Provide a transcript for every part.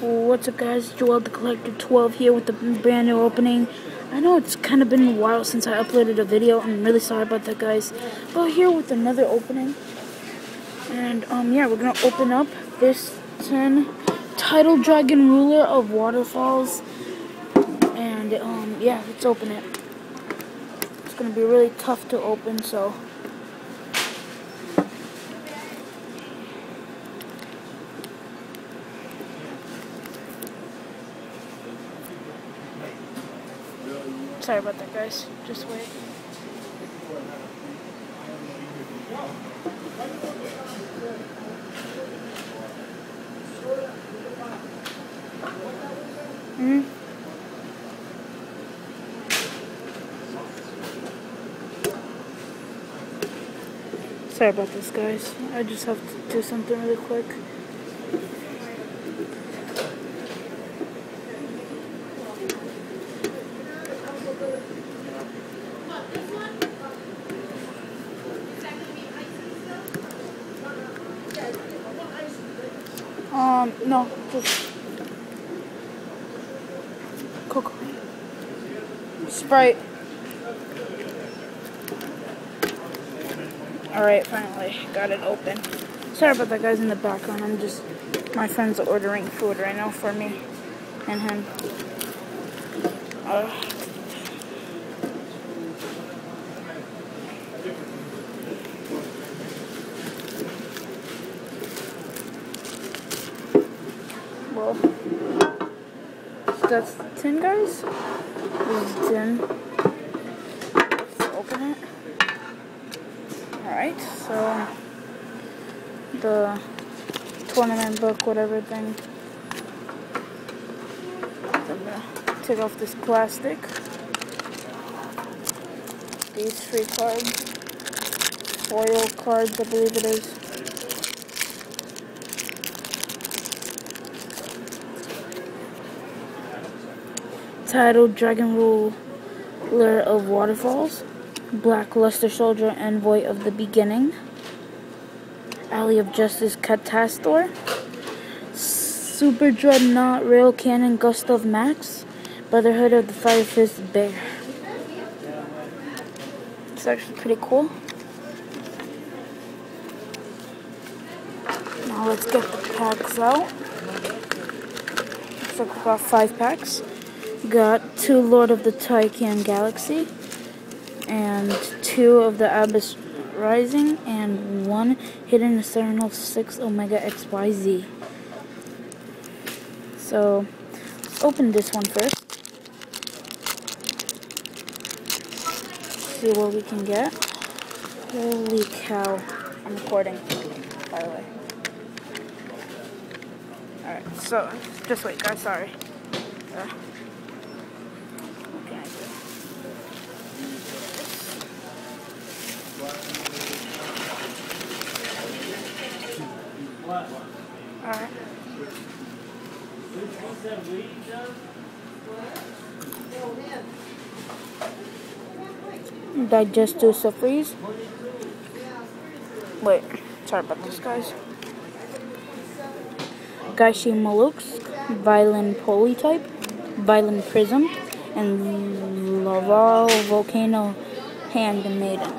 What's up, guys? Joel the Collector 12 here with the brand new opening. I know it's kind of been a while since I uploaded a video. I'm really sorry about that, guys. But here with another opening. And yeah, we're gonna open up this 10 Tidal Dragon Ruler of WaterFalls. And yeah, let's open it. It's gonna be really tough to open, so sorry about that, guys. Just wait. Sorry about this, guys. I just have to do something really quick. No, just Coke, Sprite. Alright, finally got it open. Sorry about that, guys, in the background. My friends are ordering food right now for me and him. Well, that's the tin, guys. This is the tin. Let's open it. Alright, so the tournament book, whatever thing. I'm gonna take off this plastic. These 3 cards. Foil cards, I believe it is. Tidal Dragon Ruler of WaterFalls. Black Luster Soldier Envoy of the Beginning. Alley of Justice Catastor. Super Dreadnought Rail Cannon Gustav Max. Brotherhood of the Fire Fist Bear. It's actually pretty cool. Now let's get the packs out. Looks like we got 5 packs. Got 2 Lord of the Taikan Galaxy, and 2 of the Abyss Rising, and 1 Hidden Eternal 6 Omega XYZ. So, let's open this one first. See what we can get. Holy cow. I'm recording, by the way. Alright, so, just wait, guys, sorry. Alright. Digestive Sufries. Wait, sorry about this, guys. Gaishi Maluks, Violin Polytype, Violin Prism, and Laval Volcano Handmaiden.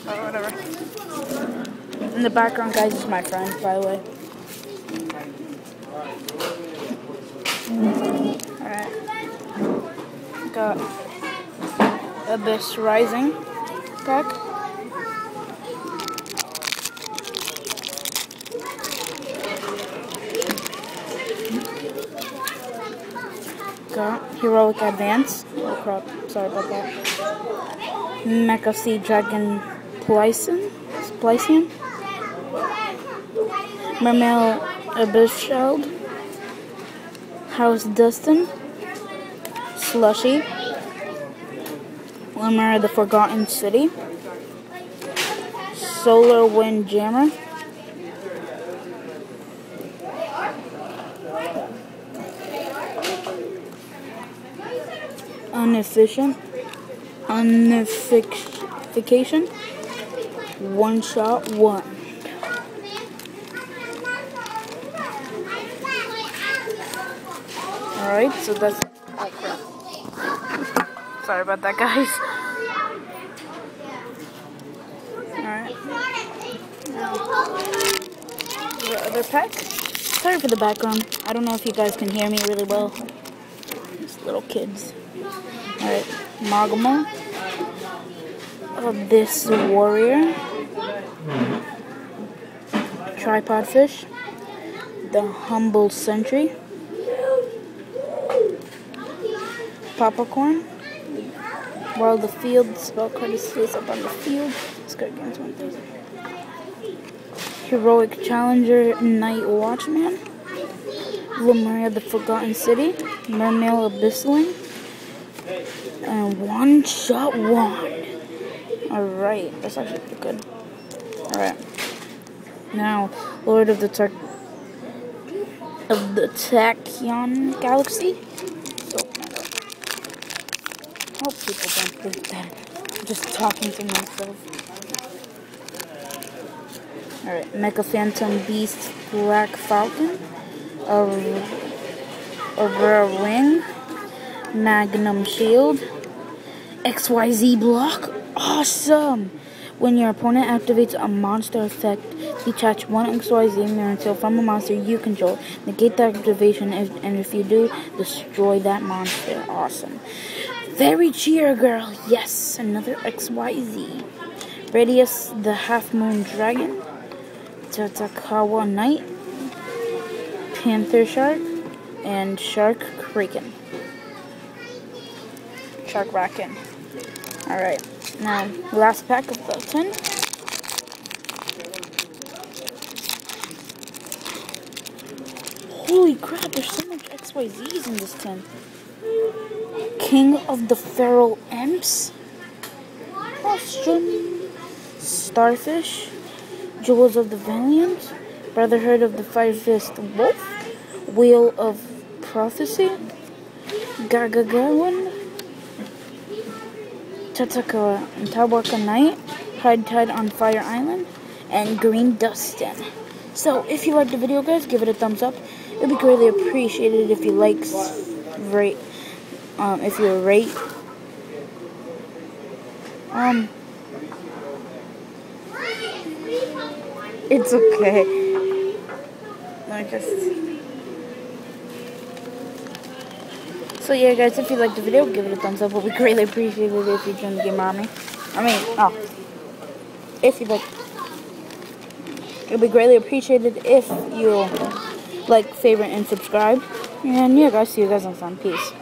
Whatever. In the background, guys, is my friend, by the way. Alright. Got Abyss Rising pack. Got Heroic Advance. Oh crap, sorry about that. Mecha Sea Dragon Splicing. Mermail Abyss Sheld. House Dustin. Slushy, Glimmer of the Forgotten City, Solar Wind Jammer, Unification, One Shot One. Alright, so that's... Oh crap. Sorry about that, guys. Alright. Now, the other pack. Sorry for the background. I don't know if you guys can hear me really well. These little kids. Alright, Magma. This Warrior. Tripod Fish. The Humble Sentry. Popcorn. While the field spell card is placed up on the field. This card gains 1,000. Heroic Challenger, Night Watchman. Lemuria the Forgotten City. Mermail Abyssling. And One Shot Wand. Alright, that's actually pretty good. Alright. Now, Lord of the Tachyon Galaxy. So I hope people don't think that I'm just talking to myself. Alright, Mecha Phantom Beast, Black Falcon, Aurora Wing, Magnum Shield, XYZ Block. Awesome! When your opponent activates a monster effect, detach one XYZ material from a monster you control. Negate the activation, and if you do, destroy that monster. Awesome. Very cheer, girl. Yes, another XYZ. Radius, the Half Moon Dragon. Tatakawa Knight. Panther Shark. And Shark Kraken. Shark Raken. Alright, now last pack of the 10. Holy crap, there's so much XYZs in this 10. King of the Feral Imps, Ostrom, Starfish, Jewels of the Valiant, Brotherhood of the Fire-Fist Wolf, Wheel of Prophecy, Gagagawan, Tawaka Knight, Hide Tide on Fire Island, and Green Dustin. So, if you liked the video, guys, give it a thumbs up. It would be greatly appreciated if you if you rate. It's okay. So yeah, guys, if you liked the video, give it a thumbs up. It would be greatly appreciated if you join the Game Army. If you like, it would be greatly appreciated if you like, favorite, and subscribe. And yeah, guys, see you guys next time. Peace.